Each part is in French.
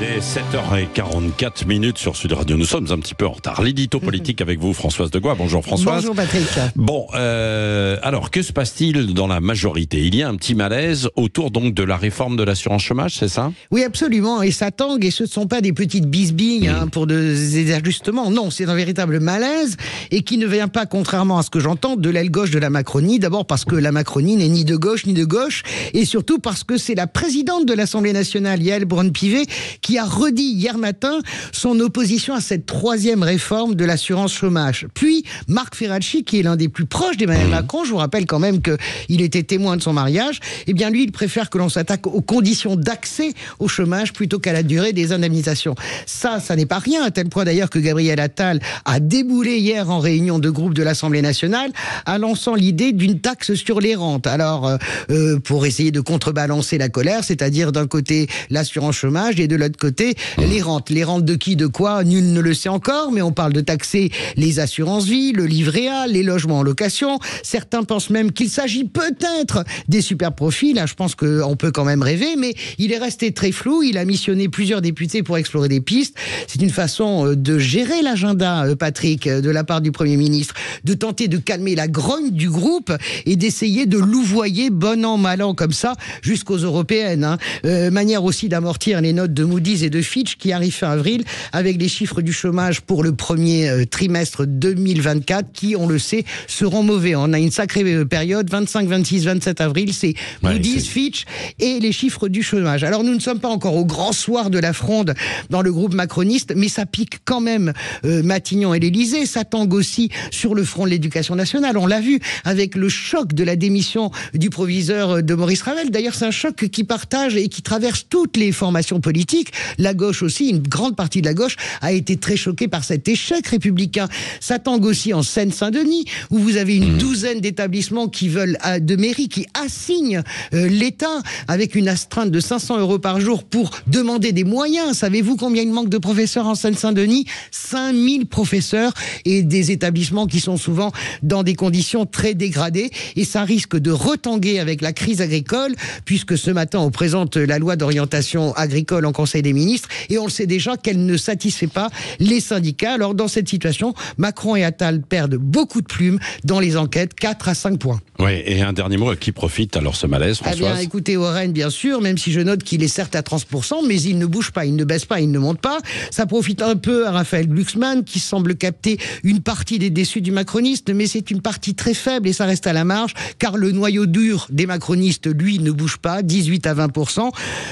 Il est 7h44 sur Sud Radio. Nous sommes un petit peu en retard. L'édito politique avec vous, Françoise Degois. Bonjour Françoise. Bonjour Patrick. Bon, alors que se passe-t-il dans la majorité? Il y a un petit malaise autour donc de la réforme de l'assurance chômage, c'est ça? Oui, absolument. Et ça tangue, et ce ne sont pas des petites bisbilles pour des ajustements. Non, c'est un véritable malaise et qui ne vient pas, contrairement à ce que j'entends, de l'aile gauche de la Macronie. D'abord parce que la Macronie n'est ni de gauche ni de gauche, et surtout parce que c'est la présidente de l'Assemblée nationale, Yaël Braun-Pivet, qui a redit hier matin son opposition à cette troisième réforme de l'assurance chômage. Puis Marc Ferracci, qui est l'un des plus proches d'Emmanuel Macron, je vous rappelle quand même qu'il était témoin de son mariage, eh bien lui, il préfère que l'on s'attaque aux conditions d'accès au chômage plutôt qu'à la durée des indemnisations. Ça n'est pas rien, à tel point d'ailleurs que Gabriel Attal a déboulé hier en réunion de groupe de l'Assemblée nationale en lançant l'idée d'une taxe sur les rentes. Alors, pour essayer de contrebalancer la colère, c'est-à-dire d'un côté l'assurance chômage et de l'autre côté les rentes. Les rentes de qui, de quoi, nul ne le sait encore, mais on parle de taxer les assurances-vie, le livret A, les logements en location. Certains pensent même qu'il s'agit peut-être des super profits. Là, je pense qu'on peut quand même rêver, mais il est resté très flou. Il a missionné plusieurs députés pour explorer des pistes. C'est une façon de gérer l'agenda, Patrick, de la part du Premier ministre, de tenter de calmer la grogne du groupe et d'essayer de louvoyer bon an, mal an, comme ça, jusqu'aux européennes. Manière aussi d'amortir les notes de Moody's et de Fitch qui arrivent fin avril avec les chiffres du chômage pour le premier trimestre 2024 qui, on le sait, seront mauvais. On a une sacrée période, 25, 26, 27 avril, c'est Moody's, Fitch et les chiffres du chômage. Alors nous ne sommes pas encore au grand soir de la fronde dans le groupe macroniste, mais ça pique quand même Matignon et l'Élysée. Ça tangue aussi sur le front de l'éducation nationale. On l'a vu avec le choc de la démission du proviseur de Maurice Ravel. D'ailleurs, c'est un choc qui partage et qui traverse toutes les formations politiques. La gauche aussi, une grande partie de la gauche a été très choquée par cet échec républicain. Ça tangue aussi en Seine-Saint-Denis, où vous avez une douzaine d'établissements qui veulent, de mairie, qui assignent l'État avec une astreinte de 500 € par jour pour demander des moyens. Savez-vous combien il manque de professeurs en Seine-Saint-Denis? 5000 professeurs et des établissements qui sont souvent dans des conditions très dégradées. Et ça risque de retanguer avec la crise agricole, puisque ce matin, on présente la loi d'orientation agricole en Conseil des ministres, et on le sait déjà qu'elle ne satisfait pas les syndicats. Alors dans cette situation, Macron et Attal perdent beaucoup de plumes dans les enquêtes, 4 à 5 points. Oui, et un dernier mot, à qui profite alors ce malaise, Françoise? Eh bien, écoutez, au RN, bien sûr, même si je note qu'il est certes à 30%, mais il ne bouge pas, il ne baisse pas, il ne monte pas. Ça profite un peu à Raphaël Glucksmann, qui semble capter une partie des déçus du macroniste, mais c'est une partie très faible et ça reste à la marge, car le noyau dur des macronistes, lui, ne bouge pas, 18 à 20%.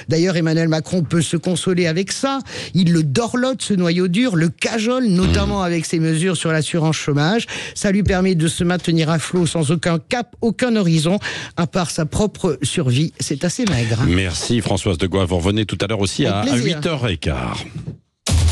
D'ailleurs, Emmanuel Macron peut se consoler avec ça. Il le dorlote, ce noyau dur, le cajole, notamment avec ses mesures sur l'assurance chômage. Ça lui permet de se maintenir à flot sans aucun cap, aucun horizon, à part sa propre survie. C'est assez maigre. Merci Françoise Degois. Vous revenez tout à l'heure aussi à 8h15.